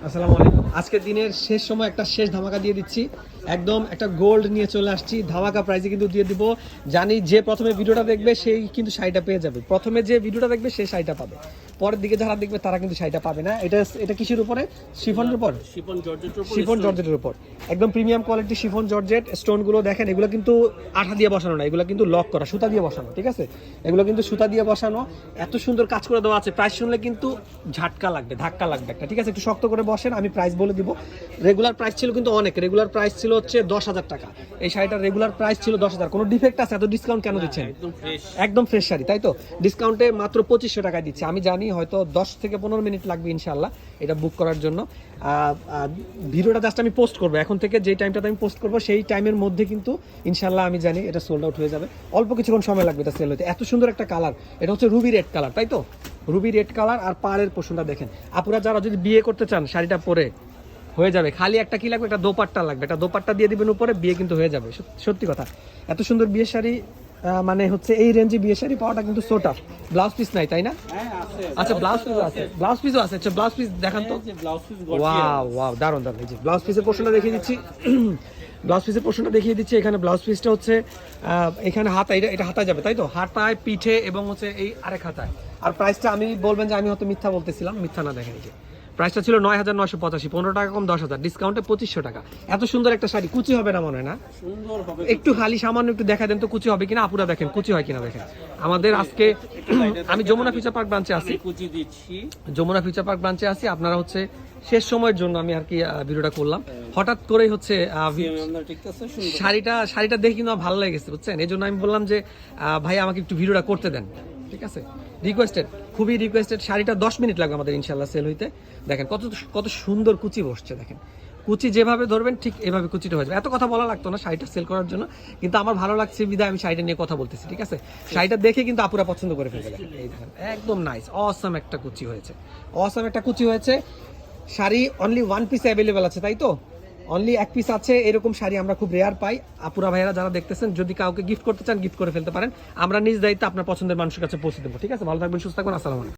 আসসালামু আলাইকুম। আজকের দিনের শেষ সময় একটা শেষ ধামাকা দিয়ে দিচ্ছি, একদম একটা গোল্ড নিয়ে চলে আসছি। ধামাকা প্রাইসে কিন্তু দিয়ে দিব। জানি যে প্রথমে ভিডিওটা দেখবে সেই কিন্তু শাড়িটা পেয়ে যাবে। প্রথমে যে ভিডিওটা দেখবে সেই শাড়িটা পাবে, পরের দিকে যারা দেখবে তারা কিন্তু শাড়িটা পাবে না। এটা কিসের উপরে? শিফনের উপর, শিফন জর্জেটের উপর, একদম প্রিমিয়াম কোয়ালিটি শিফন জর্জেট। স্টোনগুলো দেখেন, এগুলো কিন্তু আঠা দিয়ে বসানো না, এগুলো কিন্তু লক করা, সুতা দিয়ে বসানো। ঠিক আছে, এগুলো কিন্তু সুতা দিয়ে বসানো, এত সুন্দর কাজ করে দেওয়া আছে। প্রাইস শুনলে কিন্তু ঝাটকা লাগবে, ধাক্কা লাগবে একটা। ঠিক আছে, একটু শক্ত করে বসেন, আমি প্রাইস বলে দিব। রেগুলার প্রাইস ছিল কিন্তু অনেক, রেগুলার প্রাইস ছিল হচ্ছে 10,000 টাকা। এই শাড়িটার রেগুলার প্রাইস ছিল 10,000। কোনো ডিফেক্ট আছে? এত ডিসকাউন্ট কেন দিচ্ছেন? একদম ফ্রেশ শাড়ি, তাই তো? ডিসকাউন্টে মাত্র 2500 টাকায় দিচ্ছে। আমি জানি হয়তো 10 থেকে 15 মিনিট লাগবে ইনশাল্লাহ এটা বুক করার জন্য। ভিডিওটা জাস্ট আমি পোস্ট করবো এখন থেকে, যেই টাইমটাতে আমি পোস্ট করবো সেই টাইমের মধ্যে কিন্তু ইনশাল্লাহ আমি জানি এটা সোল্ড আউট হয়ে যাবে। অল্প কিছুক্ষণ সময় লাগবে এটা সেল হতে। এত সুন্দর একটা কালার, এটা হচ্ছে রুবি রেড কালার, তাই তো? Ruby red colour. আর পাড়ের পোষণটা দেখেন। আপুরা যারা যদি বিয়ে করতে চান শাড়িটা পরে হয়ে যাবে। খালি একটা কি লাগবে? একটা দোপাট্টা লাগবে, একটা দোপাট্টা দিয়ে দিবেন উপরে, বিয়ে কিন্তু হয়ে যাবে। সত্যি কথা, এত সুন্দর বিয়ের শাড়ি মানে হচ্ছে এই রেঞ্জে বিয়ের শাড়ি পাওয়াটা কিন্তু সো টাফ। ব্লাউজ পিস নাই, তাই না? আচ্ছা, ব্লাউজ পিস আছে, ব্লাউজ পিসও আছে। আচ্ছা, ব্লাউজ পিস দেখান তো। ওয়াও ওয়াও, দারুণ দারুণ। এই যে ব্লাউজ পিসের পোর্শনটা দেখিয়ে দিচ্ছি। ব্লাউজ পিসের পোর্শনটা দেখিয়ে দিচ্ছি। এখানে ব্লাউজ পিসটা হচ্ছে এখানে হাতা, এটা হাতায় যাবে, তাই তো? হাতায়, পিঠে এবং হচ্ছে এই আরেক হাতায়। আর প্রাইসটা আমি বলবেন যে আমি হয়তো মিথ্যা বলতেছিলাম, মিথ্যা না। দেখেন, এই যে প্রাইসটা ছিল 9,985, 15 টাকা কম 10,000, ডিসকাউন্টে 2500 টাকা। এত সুন্দর একটা শাড়ি কুচি হবে না মনে হয় না? সুন্দর হবে। একটু খালি সামান্য একটু দেখা দেন তো কুচি হবে কিনা। আপুরা দেখেন কুচি হয় কিনা দেখেন। আমাদের আজকে আমি যমুনা ফিউচার পার্ক ব্রাঞ্চে আছি, যমুনা ফিউচার পার্ক ব্রাঞ্চে আছি। আপনারা হচ্ছে শেষ সময়ের জন্য আমি আর কি ভিডিওটা করলাম। হঠাৎ করেই হচ্ছে শাড়িটা দেখে কিন্তু আমার ভালো লেগেছে, বুঝছেন? এই জন্য আমি বললাম যে ভাই আমাকে একটু ভিডিওটা করতে দেন। ঠিক আছে, রিকোয়েস্টেড, খুবই রিকোয়েস্টেড। শাড়িটা 10 মিনিট লাগবে আমাদের ইনশাল্লাহ সেল হইতে। দেখেন কত সুন্দর কুচি বসছে। দেখেন কুচি যেভাবে ধরবেন ঠিক এভাবে কুচিটা হয়ে যাবে। এত কথা বলা লাগতো না শাড়িটা সেল করার জন্য, কিন্তু আমার ভালো লাগছে বিধায় আমি শাড়িটা নিয়ে কথা বলতেছি। ঠিক আছে, শাড়িটা দেখে কিন্তু আপুরা পছন্দ করে ফেলবে। দেখেন, এই দেখেন একদম নাইস, অসাম একটা কুচি হয়েছে, অসাম একটা কুচি হয়েছে। শাড়ি অনলি 1 পিস অ্যাভেলেবেল আছে, তাই তো? অনলি 1 পিস আছে। এরকম শাড়ি আমরা খুব রেয়ার পাই। আপুরা ভাইয়েরা যারা দেখতেছেন, যদি কাউকে গিফট করতে চান গিফট করে ফেলতে পারেন। আমরা নিজ দায়িত্বে আপনার পছন্দের মানুষের কাছে পৌঁছে দেবো। ঠিক আছে, ভালো থাকবেন, সুস্থ থাকবেন, আসসালামু আলাইকুম।